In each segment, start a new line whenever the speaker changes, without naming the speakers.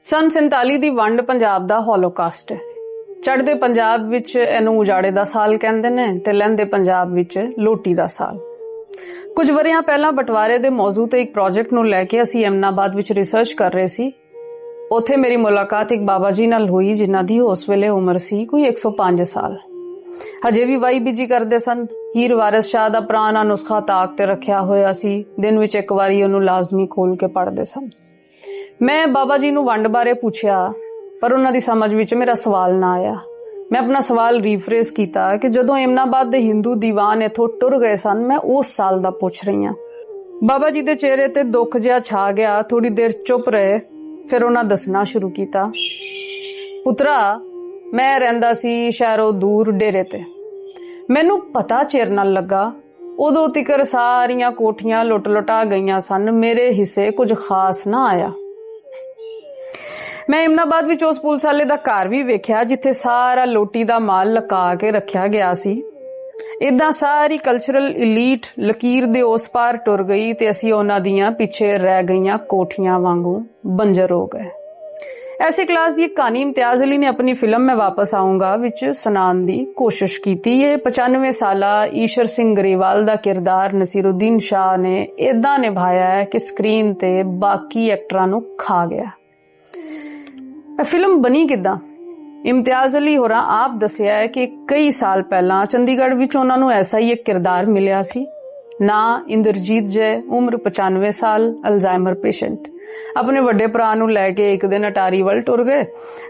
सन 47 ਦੀ ਵੰਡ ਪੰਜਾਬ ਦਾ ਹੋਲੋਕਾਸਟ ਹੈ। ਚੜ੍ਹਦੇ ਪੰਜਾਬ ਵਿੱਚ ਇਹਨੂੰ ਉਜਾੜੇ ਦਾ ਸਾਲ ਕਹਿੰਦੇ ਨੇ ਤੇ ਲਹਿੰਦੇ ਪੰਜਾਬ ਵਿੱਚ ਲੋਟੀ ਦਾ ਸਾਲ। ਕੁਝ ਵਰਿਆਂ ਪਹਿਲਾਂ ਬਟਵਾਰੇ ਦੇ ਮੌਜੂ ਤੇ ਇੱਕ ਪ੍ਰੋਜੈਕਟ ਨੂੰ ਲੈ ਕੇ ਅਸੀਂ ਅਹਿਮਦਾਬਾਦ ਵਿੱਚ ਰਿਸਰਚ ਕਰ ਰਹੇ ਸੀ। ਉੱਥੇ ਮੇਰੀ ਮੁਲਾਕਾਤ ਇੱਕ ਬਾਬਾ ਜੀ ਨਾਲ ਹੋਈ ਜਿਨ੍ਹਾਂ ਦੀ ਉਸ ਵੇਲੇ ਉਮਰ ਸੀ ਕੋਈ 105 ਸਾਲ। ਹਜੇ ਵੀ ਵਾਈ ਬੀਜੀ ਕਰਦੇ ਸਨ। ਹੀਰ ਵਾਰਿਸ ਸ਼ਾਹ ਦਾ ਪੁਰਾਣਾ ਨੁਸਖਾ ਤਾਕ ਤੇ ਰੱਖਿਆ ਹੋਇਆ ਸੀ। ਦਿਨ ਵਿੱਚ ਇੱਕ ਵਾਰੀ ਉਹਨੂੰ ਲਾਜ਼ਮੀ ਖੋਲ ਕੇ ਪੜ੍ਹਦੇ ਸਨ। ਮੈਂ ਬਾਬਾ ਜੀ ਨੂੰ ਵੰਡ ਬਾਰੇ ਪੁੱਛਿਆ ਪਰ ਉਹਨਾਂ ਦੀ ਸਮਝ ਵਿੱਚ ਮੇਰਾ ਸਵਾਲ ਨਾ ਆਇਆ। ਮੈਂ ਆਪਣਾ ਸਵਾਲ ਰੀਫਰੇਸ ਕੀਤਾ ਕਿ ਜਦੋਂ ਅਹਿਮਦਾਬਾਦ ਦੇ ਹਿੰਦੂ ਦੀਵਾਨ ਇੱਥੋਂ ਟੁਰ ਗਏ ਸਨ ਮੈਂ ਉਸ ਸਾਲ ਦਾ ਪੁੱਛ ਰਹੀ ਹਾਂ। ਬਾਬਾ ਜੀ ਦੇ ਚਿਹਰੇ ਤੇ ਦੁੱਖ ਜਿਹਾ ਛਾ ਗਿਆ। ਥੋੜੀ ਦੇਰ ਚੁੱਪ ਰਹੇ, ਫਿਰ ਉਹਨਾਂ ਦੱਸਣਾ ਸ਼ੁਰੂ ਕੀਤਾ। ਪੁੱਤਰਾ, ਮੈਂ ਰਹਿੰਦਾ ਸੀ ਸ਼ਹਿਰੋਂ ਦੂਰ ਡੇਰੇ ਤੇ। ਮੈਨੂੰ ਪਤਾ ਚਿਰ ਨਾਲ ਲੱਗਾ। ਉਦੋਂ ਤਿਕਰ ਸਾਰੀਆਂ ਕੋਠੀਆਂ ਲੁੱਟ ਲੁਟਾ ਗਈਆਂ ਸਨ। ਮੇਰੇ ਹਿੱਸੇ ਕੁਝ ਖਾਸ ਨਾ ਆਇਆ। ਮੈਂ ਅਹਿਮਦਾਬਾਦ ਵਿੱਚ ਉਸ ਪੁਲਿਸ ਵਾਲੇ ਦਾ ਘਰ ਵੀ ਵੇਖਿਆ ਜਿੱਥੇ ਸਾਰਾ ਲੋਟੀ ਦਾ ਮਾਲ ਲੁਕਾ ਕੇ ਰੱਖਿਆ ਗਿਆ ਸੀ। ਇਦਾਂ ਸਾਰੀ ਕਲਚਰਲ ਇਲੀਟ ਲਕੀਰ ਦੇ ਉਸ ਪਾਰ ਟੁਰ ਗਈ ਤੇ ਅਸੀਂ ਉਹਨਾਂ ਦੀਆਂ ਪਿੱਛੇ ਰਹਿ ਗਈਆਂ ਕੋਠੀਆਂ ਵਾਂਗੂ ਬੰਜਰ ਹੋ ਗਏ। ਐਸੇ ਕਲਾਸ ਦੀ ਇੱਕ ਕਹਾਣੀ ਇਮਤਿਆਜ਼ ਅਲੀ ਨੇ ਆਪਣੀ ਫਿਲਮ ਮੈਂ ਵਾਪਸ ਆਊਂਗਾ ਵਿੱਚ ਸੁਣਾਉਣ ਦੀ ਕੋਸ਼ਿਸ਼ ਕੀਤੀ। ਇਹ 95 ਸਾਲਾ ਈਸ਼ਰ ਸਿੰਘ ਗਰੇਵਾਲ ਦਾ ਕਿਰਦਾਰ ਨਸੀਰੁਦੀਨ ਸ਼ਾਹ ਨੇ ਇਦਾਂ ਨਿਭਾਇਆ ਹੈ ਕਿ ਸਕਰੀਨ ਤੇ ਬਾਕੀ ਐਕਟਰਾਂ ਨੂੰ ਖਾ ਗਿਆ। ਫਿਲਮ ਬਣੀ ਕਿੱਦਾਂ? ਇਮਤਿਆਜ਼ ਅਲੀ ਹੋਰਾਂ ਆਪ ਦੱਸਿਆ ਹੈ ਕਿ ਕਈ ਸਾਲ ਪਹਿਲਾਂ ਚੰਡੀਗੜ੍ਹ ਵਿੱਚ ਉਹਨਾਂ ਨੂੰ ਐਸਾ ਹੀ ਇੱਕ ਕਿਰਦਾਰ ਮਿਲਿਆ ਸੀ। ਨਾਂ ਇੰਦਰਜੀਤ ਜੈ, ਉਮਰ 95 ਸਾਲ, ਅਲਜ਼ਾਈਮਰ ਪੇਸ਼ੈਂਟ। ਆਪਣੇ ਵੱਡੇ ਭਰਾ ਨੂੰ ਲੈ ਕੇ ਇੱਕ ਦਿਨ ਅਟਾਰੀ ਵੱਲ ਟੁਰ ਗਏ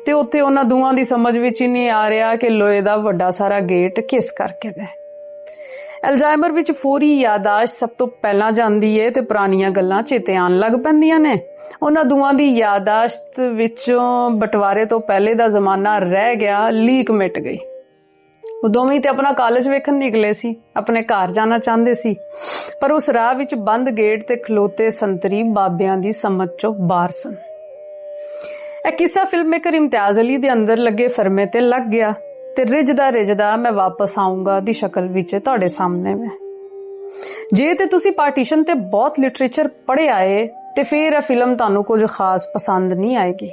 ਤੇ ਉੱਥੇ ਉਹਨਾਂ ਦੋਵਾਂ ਦੀ ਸਮਝ ਵਿੱਚ ਹੀ ਨਹੀਂ ਆ ਰਿਹਾ ਕਿ ਲੋਹੇ ਦਾ ਵੱਡਾ ਸਾਰਾ ਗੇਟ ਕਿਸ ਕਰਕੇ ਗਏ। ਅਲਜ਼ਾਈਮਰ ਵਿੱਚ ਫੌਰੀ ਯਾਦਾਸ਼ਤ ਸਭ ਤੋਂ ਪਹਿਲਾਂ ਜਾਂਦੀ ਏ ਤੇ ਪੁਰਾਣੀਆਂ ਗੱਲਾਂ ਚੇਤੇ ਆਉਣ ਲੱਗ ਪੈਂਦੀਆਂ ਨੇ। ਉਹਨਾਂ ਦੋਵਾਂ ਦੀ ਯਾਦਾਸ਼ਤ ਵਿੱਚੋਂ ਬਟਵਾਰੇ ਤੋਂ ਪਹਿਲੇ ਦਾ ਜ਼ਮਾਨਾ ਰਹਿ ਗਿਆ, ਲੀਕ ਮਿਟ ਗਈ। ਉਹ ਦੋਵੇਂ ਤੇ ਆਪਣਾ ਕਾਲਜ ਵੇਖਣ ਨਿਕਲੇ ਸੀ, ਆਪਣੇ ਘਰ ਜਾਣਾ ਚਾਹੁੰਦੇ ਸੀ, ਪਰ ਉਸ ਰਾਹ ਵਿੱਚ ਬੰਦ ਗੇਟ ਤੇ ਖਲੋਤੇ ਸੰਤਰੀ ਬਾਬਿਆਂ ਦੀ ਸਮਝ ਚੋਂ ਬਾਹਰ ਸਨ। ਇਹ ਕਿੱਸਾ ਫਿਲਮ ਮੇਕਰ ਇਮਤਿਆਜ਼ ਅਲੀ ਦੇ ਅੰਦਰ ਲੱਗੇ ਫਰਮੇ ਤੇ ਲੱਗ ਗਿਆ ਤੇ ਰਿਜਦਾ ਮੈਂ ਵਾਪਸ ਆਊਂਗਾ ਦੀ ਸ਼ਕਲ ਵਿੱਚ ਤੁਹਾਡੇ ਸਾਹਮਣੇ ਮੈਂ। ਜੇ ਤੇ ਤੁਸੀਂ ਪਾਰਟੀਸ਼ਨ ਤੇ ਬਹੁਤ ਲਿਟਰੇਚਰ ਪੜ੍ਹਿਆ ਏ ਤੇ ਫਿਰ ਇਹ ਫਿਲਮ ਤੁਹਾਨੂੰ ਕੁਝ ਖਾਸ ਪਸੰਦ ਨਹੀਂ ਆਏਗੀ।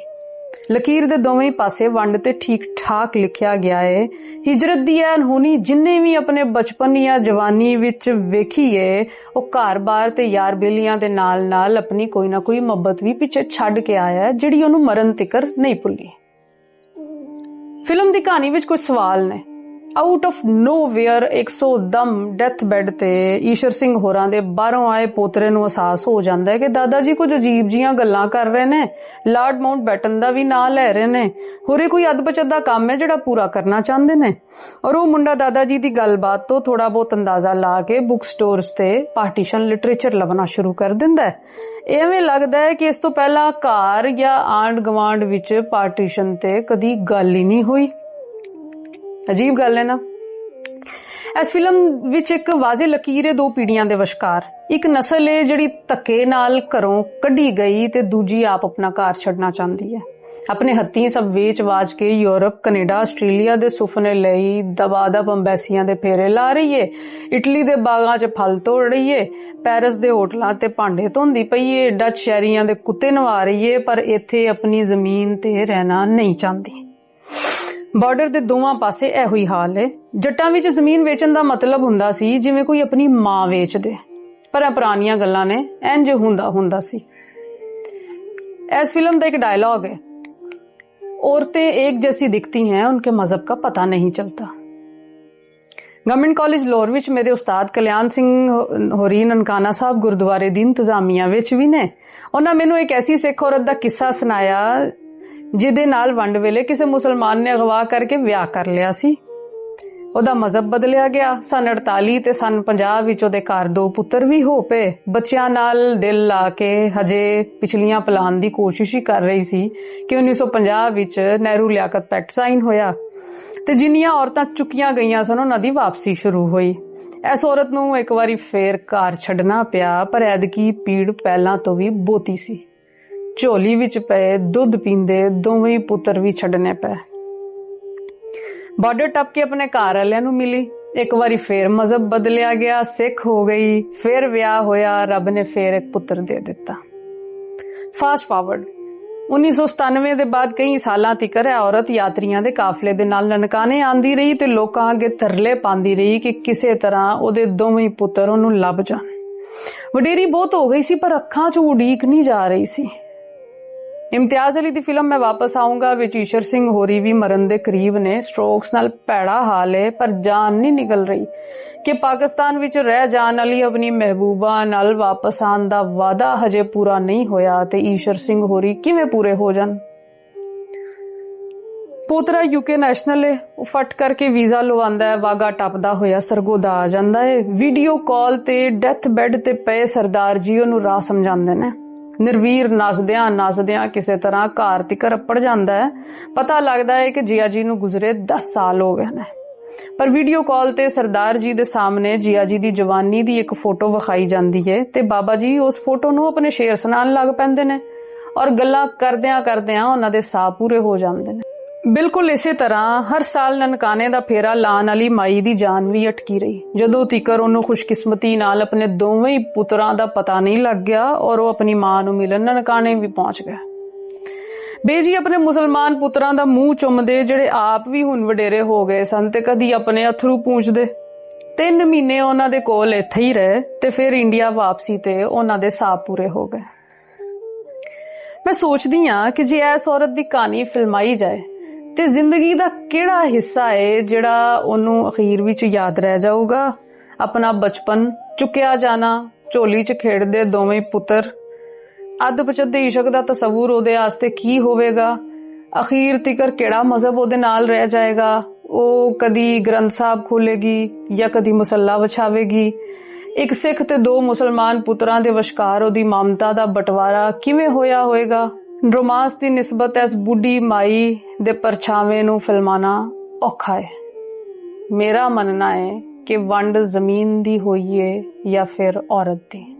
ਲਕੀਰ ਦੇ ਦੋਵੇਂ ਪਾਸੇ ਵੰਡ ਤੇ ਠੀਕ ਠਾਕ ਲਿਖਿਆ ਗਿਆ ਏ। ਹਿਜਰਤ ਦੀ ਅਨਹੋਣੀ ਜਿੰਨੇ ਵੀ ਆਪਣੇ ਬਚਪਨ ਜਾਂ ਜਵਾਨੀ ਵਿੱਚ ਵੇਖੀ ਏ ਉਹ ਘਰ-ਬਾਰ ਤੇ ਯਾਰ ਬੇਲੀਆਂ ਦੇ ਨਾਲ ਆਪਣੀ ਕੋਈ ਨਾ ਕੋਈ ਮੁਹੱਬਤ ਵੀ ਪਿੱਛੇ ਛੱਡ ਕੇ ਆਇਆ ਜਿਹੜੀ ਉਹਨੂੰ ਮਰਨ ਤਿਕਰ ਨਹੀਂ ਭੁੱਲੀ। ਫਿਲਮ ਦੀ ਕਹਾਣੀ ਵਿੱਚ ਕੁਝ ਸਵਾਲ ਨੇ। ਆਊਟ ਆਫ ਨੋਵੇਅਰ 100 ਦਮ ਡੈਥ ਬੈੱਡ ਤੇ ਈਸ਼ਰ ਸਿੰਘ ਹੋਰਾਂ ਦੇ ਬਾਹਰੋਂ ਆਏ ਪੋਤਰੇ ਨੂੰ ਅਹਿਸਾਸ ਹੋ ਜਾਂਦਾ ਹੈ ਕਿ ਦਾਦਾ ਜੀ ਕੁਝ ਅਜੀਬ ਜੀਆਂ ਗੱਲਾਂ ਕਰ ਰਹੇ ਨੇ, ਲਾਰਡ ਮਾਊਂਟ ਬੈਟਨ ਦਾ ਵੀ ਨਾਂ ਲੈ ਰਹੇ ਨੇ, ਹੋਰੇ ਕੋਈ ਅਦਪਚਦਾ ਕੰਮ ਹੈ ਜਿਹੜਾ ਪੂਰਾ ਕਰਨਾ ਚਾਹੁੰਦੇ ਨੇ। ਔਰ ਉਹ ਮੁੰਡਾ ਦਾਦਾ ਜੀ ਦੀ ਗੱਲਬਾਤ ਤੋਂ ਥੋੜਾ ਬਹੁਤ ਅੰਦਾਜ਼ਾ ਲਾ ਕੇ ਬੁੱਕ ਸਟੋਰਸ ਤੇ ਪਾਰਟੀਸ਼ਨ ਲਿਟਰੇਚਰ ਲੱਭਣਾ ਸ਼ੁਰੂ ਕਰ ਦਿੰਦਾ ਹੈ। ਐਵੇਂ ਲੱਗਦਾ ਹੈ ਕਿ ਇਸ ਤੋਂ ਪਹਿਲਾਂ ਘਰ ਜਾਂ ਆਂਢ ਗਵਾਂਢ ਵਿੱਚ ਪਾਰਟੀਸ਼ਨ ਤੇ ਕਦੀ ਗੱਲ ਹੀ ਨਹੀਂ ਹੋਈ। ਅਜੀਬ ਗੱਲ ਹੈ ਨਾ। ਇਸ ਫਿਲਮ ਵਿੱਚ ਇੱਕ ਵਾਜ਼ੇ ਲਕੀਰ ਹੈ ਦੋ ਪੀੜ੍ਹੀਆਂ ਦੇ ਵਿਚਕਾਰ। ਇੱਕ ਨਸਲ ਹੈ ਜਿਹੜੀ ਧੱਕੇ ਨਾਲ ਘਰੋਂ ਕੱਢੀ ਗਈ ਤੇ ਦੂਜੀ ਆਪ ਆਪਣਾ ਘਰ ਛੱਡਣਾ ਚਾਹੁੰਦੀ ਹੈ। ਆਪਣੇ ਹੱਥੀਂ ਸਭ ਵੇਚ-ਵਾਚ ਕੇ ਯੂਰਪ, ਕੈਨੇਡਾ, ਆਸਟ੍ਰੇਲੀਆ ਦੇ ਸੁਪਨੇ ਲਈ ਦਬਾਦਬ ਅੰਬੈਸੀਆਂ ਦੇ ਫੇਰੇ ਲਾ ਰਹੀ ਏ। ਇਟਲੀ ਦੇ ਬਾਗਾਂ 'ਚ ਫਲ ਤੋੜ ਰਹੀ ਏ, ਪੈਰਿਸ ਦੇ ਹੋਟਲਾਂ ਤੇ ਭਾਂਡੇ ਧੋਂਦੀ ਪਈ ਏ, ਡੱਚ ਸ਼ਹਿਰੀਆਂ ਦੇ ਕੁੱਤੇ ਨਵਾ ਰਹੀ ਏ, ਪਰ ਇੱਥੇ ਆਪਣੀ ਜ਼ਮੀਨ ਤੇ ਰਹਿਣਾ ਨਹੀਂ ਚਾਹੁੰਦੀ। ਬਾਰਡਰ ਦੇ ਦੋਵਾਂ ਪਾਸੇ ਇਹੋ ਹੀ ਹਾਲ ਹੈ। ਜੱਟਾਂ ਵਿੱਚ ਜ਼ਮੀਨ ਵੇਚਣ ਦਾ ਮਤਲਬ ਹੁੰਦਾ ਸੀ ਜਿਵੇਂ ਕੋਈ ਆਪਣੀ ਮਾਂ ਵੇਚ ਦੇ, ਪਰ ਇਹ ਪੁਰਾਣੀਆਂ ਗੱਲਾਂ ਨੇ, ਇੰਜ ਹੁੰਦਾ ਸੀ। ਇਸ ਫਿਲਮ ਦਾ ਇੱਕ ਡਾਇਲੌਗ है, औरतें एक जैसी दिखती हैं, उनके मजहब का पता नहीं चलता। ਗਵਰਨਮੈਂਟ ਕਾਲਜ ਲਾਹੌਰ ਵਿੱਚ ਮੇਰੇ ਉਸਤਾਦ ਕਲਿਆਣ ਸਿੰਘ ਹੋਰੀ ਨਨਕਾਣਾ ਸਾਹਿਬ ਗੁਰਦੁਆਰੇ ਦੀ ਇੰਤਜ਼ਾਮੀਆ ਵਿੱਚ ਵੀ ਨੇ। ਉਹਨਾਂ ਮੈਨੂੰ ਇੱਕ ਐਸੀ ਸਿੱਖ ਔਰਤ ਦਾ ਕਿੱਸਾ ਸੁਣਾਇਆ ਜਿਹਦੇ ਨਾਲ ਵੰਡ ਵੇਲੇ ਕਿਸੇ ਮੁਸਲਮਾਨ ਨੇ ਅਗਵਾ ਕਰਕੇ ਵਿਆਹ ਕਰ ਲਿਆ ਸੀ। ਉਹਦਾ ਮਜ਼ਹਬ ਬਦਲਿਆ ਗਿਆ। ਸਨ 48 ਤੇ ਸਨ 50 ਵਿੱਚ ਉਹਦੇ ਘਰ 2 ਪੁੱਤਰ ਵੀ ਹੋ ਪਏ। ਬੱਚਿਆਂ ਨਾਲ ਦਿਲ ਲਾ ਕੇ ਹਜੇ ਪਿਛਲੀਆਂ ਪਲਾਨ ਦੀ ਕੋਸ਼ਿਸ਼ ਹੀ ਕਰ ਰਹੀ ਸੀ ਕਿ 1950 ਵਿੱਚ ਨਹਿਰੂ ਲਿਆਕਤ ਪੈਕਟ ਸਾਈਨ ਹੋਇਆ ਤੇ ਜਿੰਨੀਆਂ ਔਰਤਾਂ ਚੁੱਕੀਆਂ ਗਈਆਂ ਸਨ ਉਹਨਾਂ ਦੀ ਵਾਪਸੀ ਸ਼ੁਰੂ ਹੋਈ। ਇਸ ਔਰਤ ਨੂੰ ਇੱਕ ਵਾਰੀ ਫੇਰ ਘਰ ਛੱਡਣਾ ਪਿਆ, ਪਰ ਐਦਕੀ ਪੀੜ ਪਹਿਲਾਂ ਤੋਂ ਵੀ ਬਹੁਤੀ ਸੀ। ਝੋਲੀ ਵਿੱਚ ਪਏ ਦੁੱਧ ਪੀਂਦੇ ਦੋਵੇਂ ਪੁੱਤਰ ਵੀ ਛੱਡਣੇ ਪਏ। ਬਾਰਡਰ ਟੱਪ ਕੇ ਆਪਣੇ ਘਰ ਵਾਲਿਆਂ ਨੂੰ ਮਿਲੀ। ਇੱਕ ਵਾਰੀ ਫੇਰ ਮਜ਼ਹਬ ਬਦਲਿਆ ਗਿਆ, ਸਿੱਖ ਹੋ ਗਈ, ਫੇਰ ਵਿਆਹ ਹੋਇਆ, ਰੱਬ ਨੇ ਫੇਰ ਇੱਕ ਪੁੱਤਰ ਦੇ ਦਿੱਤਾ। ਫਾਸਟ ਫਾਰਵਰਡ 1997 ਦੇ ਬਾਅਦ ਕਈ ਸਾਲਾਂ ਤੀਕਰ ਇਹ ਔਰਤ ਯਾਤਰੀਆਂ ਦੇ ਕਾਫਲੇ ਦੇ ਨਾਲ ਨਨਕਾਣੇ ਆਂਦੀ ਰਹੀ ਤੇ ਲੋਕਾਂ ਅੱਗੇ ਤਰਲੇ ਪਾਉਂਦੀ ਰਹੀ ਕਿ ਕਿਸੇ ਤਰ੍ਹਾਂ ਉਹਦੇ ਦੋਵੇਂ ਪੁੱਤਰ ਉਹਨੂੰ ਲੱਭ ਜਾਣ। ਵਡੇਰੀ ਬਹੁਤ ਹੋ ਗਈ ਸੀ ਪਰ ਅੱਖਾਂ 'ਚ ਉਡੀਕ ਨਹੀਂ ਜਾ ਰਹੀ ਸੀ। ਇਮਤਿਆਜ਼ ਅਲੀ ਦੀ ਫਿਲਮ ਮੈਂ ਵਾਪਸ ਆਉਂਗਾ ਵਿੱਚ ਈਸ਼ਰ ਸਿੰਘ ਹੋਰੀ ਵੀ ਮਰਨ ਦੇ ਕਰੀਬ ਨੇ। ਸਟ੍ਰੋਕਸ ਨਾਲ ਭੈੜਾ ਹਾਲ ਹੈ ਪਰ ਜਾਨ ਨਹੀਂ ਨਿਕਲ ਰਹੀ ਕਿ ਪਾਕਿਸਤਾਨ ਵਿੱਚ ਰਹਿ ਜਾਣ ਵਾਲੀ ਆਪਣੀ ਮਹਿਬੂਬਾ ਨਾਲ ਵਾਪਸ ਆਉਣ ਦਾ ਵਾਅਦਾ ਹਜੇ ਪੂਰਾ ਨਹੀਂ ਹੋਇਆ ਤੇ ਈਸ਼ਰ ਸਿੰਘ ਹੋਰੀ ਕਿਵੇਂ ਪੂਰੇ ਹੋ ਜਾਣ। ਪੋਤਰਾ UK ਨੈਸ਼ਨਲ ਹੈ, ਉਹ ਫਟ ਕਰਕੇ ਵੀਜ਼ਾ ਲਵਾਉਂਦਾ ਹੈ, ਵਾਗਾ ਟੱਪਦਾ ਹੋਇਆ ਸਰਗੋਦਾ ਆ ਜਾਂਦਾ ਹੈ। ਵੀਡੀਓ ਕਾਲ ਤੇ ਡੈਥ ਬੈੱਡ ਤੇ ਪਏ ਸਰਦਾਰ ਜੀ ਉਹਨੂੰ ਰਾਹ ਸਮਝਾਉਂਦੇ ਨੇ। ਨਿਰਵੀਰ ਨੱਸਦਿਆਂ ਕਿਸੇ ਤਰ੍ਹਾਂ ਘਰ ਤੀਕਰ ਅੱਪੜ ਜਾਂਦਾ ਹੈ। ਪਤਾ ਲੱਗਦਾ ਹੈ ਕਿ ਜੀਆ ਜੀ ਨੂੰ ਗੁਜ਼ਰੇ 10 ਸਾਲ ਹੋ ਗਏ ਨੇ। ਪਰ ਵੀਡੀਓ ਕਾਲ ਤੇ ਸਰਦਾਰ ਜੀ ਦੇ ਸਾਹਮਣੇ ਜੀਆ ਜੀ ਦੀ ਜਵਾਨੀ ਦੀ ਇੱਕ ਫੋਟੋ ਵਿਖਾਈ ਜਾਂਦੀ ਹੈ ਤੇ ਬਾਬਾ ਜੀ ਉਸ ਫੋਟੋ ਨੂੰ ਆਪਣੇ ਸ਼ੇਰ ਸੁਣਾਉਣ ਲੱਗ ਪੈਂਦੇ ਨੇ ਔਰ ਗੱਲਾਂ ਕਰਦਿਆਂ ਉਹਨਾਂ ਦੇ ਸਾਹ ਪੂਰੇ ਹੋ ਜਾਂਦੇ ਨੇ। ਬਿਲਕੁਲ ਇਸੇ ਤਰ੍ਹਾਂ ਹਰ ਸਾਲ ਨਨਕਾਣੇ ਦਾ ਫੇਰਾ ਲਾਉਣ ਵਾਲੀ ਮਾਈ ਦੀ ਜਾਨ ਵੀ ਅਟਕੀ ਰਹੀ ਜਦੋਂ ਤੀਕਰ ਉਹਨੂੰ ਖੁਸ਼ਕਿਸਮਤੀ ਨਾਲ ਆਪਣੇ ਦੋਵੇਂ ਹੀ ਪੁੱਤਰਾਂ ਦਾ ਪਤਾ ਨਹੀਂ ਲੱਗ ਗਿਆ ਔਰ ਉਹ ਆਪਣੀ ਮਾਂ ਨੂੰ ਮਿਲਣ ਨਨਕਾਣੇ ਵੀ ਪਹੁੰਚ ਗਿਆ। ਬੇਜੀ ਆਪਣੇ ਮੁਸਲਮਾਨ ਪੁੱਤਰਾਂ ਦਾ ਮੂੰਹ ਚੁੰਮਦੇ ਜਿਹੜੇ ਆਪ ਵੀ ਹੁਣ ਵਡੇਰੇ ਹੋ ਗਏ ਸਨ ਤੇ ਕਦੀ ਆਪਣੇ ਅਥਰੂ ਪੂੰਝਦੇ। 3 ਮਹੀਨੇ ਉਹਨਾਂ ਦੇ ਕੋਲ ਇੱਥੇ ਹੀ ਰਹੇ ਤੇ ਫਿਰ ਇੰਡੀਆ ਵਾਪਸੀ ਤੇ ਉਹਨਾਂ ਦੇ ਸਾਹ ਪੂਰੇ ਹੋ ਗਏ। ਮੈਂ ਸੋਚਦੀ ਹਾਂ ਕਿ ਜੇ ਇਸ ਔਰਤ ਦੀ ਕਹਾਣੀ ਫਿਲਮਾਈ ਜਾਏ ਤੇ ਜ਼ਿੰਦਗੀ ਦਾ ਕਿਹੜਾ ਹਿੱਸਾ ਹੈ ਜਿਹੜਾ ਉਹਨੂੰ ਅਖੀਰ ਵਿੱਚ ਯਾਦ ਰਹਿ ਜਾਊਗਾ। ਆਪਣਾ ਬਚਪਨ, ਚੁੱਕਿਆ ਜਾਣਾ, ਝੋਲੀ 'ਚ ਖੇਡਦੇ ਦੋਵੇਂ ਪੁੱਤਰ, ਅੱਧ ਪਚੱਦੇ ਇਸ਼ਕ ਦਾ ਤਸਵੁਰ ਉਹਦੇ ਵਾਸਤੇ ਕੀ ਹੋਵੇਗਾ, ਅਖੀਰ ਤੀਕਰ ਕਿਹੜਾ ਮਜ਼ਹਬ ਉਹਦੇ ਨਾਲ ਰਹਿ ਜਾਏਗਾ। ਉਹ ਕਦੀ ਗ੍ਰੰਥ ਸਾਹਿਬ ਖੋਲੇਗੀ ਜਾਂ ਕਦੀ ਮੁਸੱਲਾ ਵਿਛਾਵੇਗੀ। ਇੱਕ ਸਿੱਖ ਤੇ 2 ਮੁਸਲਮਾਨ ਪੁੱਤਰਾਂ ਦੇ ਵਿਚਕਾਰ ਉਹਦੀ ਮਮਤਾ ਦਾ ਬਟਵਾਰਾ ਕਿਵੇਂ ਹੋਇਆ ਹੋਏਗਾ। ਰੋਮਾਂਸ ਦੀ ਨਿਸਬਤ ਇਸ ਬੁੱਢੀ ਮਾਈ ਦੇ ਪਰਛਾਵੇਂ ਨੂੰ ਫਿਲਮਾਣਾ ਔਖਾ ਹੈ। ਮੇਰਾ ਮੰਨਣਾ ਹੈ ਕਿ ਵੰਡ ਜ਼ਮੀਨ ਦੀ ਹੋਈ ਹੈ ਜਾਂ ਫਿਰ ਔਰਤ ਦੀ।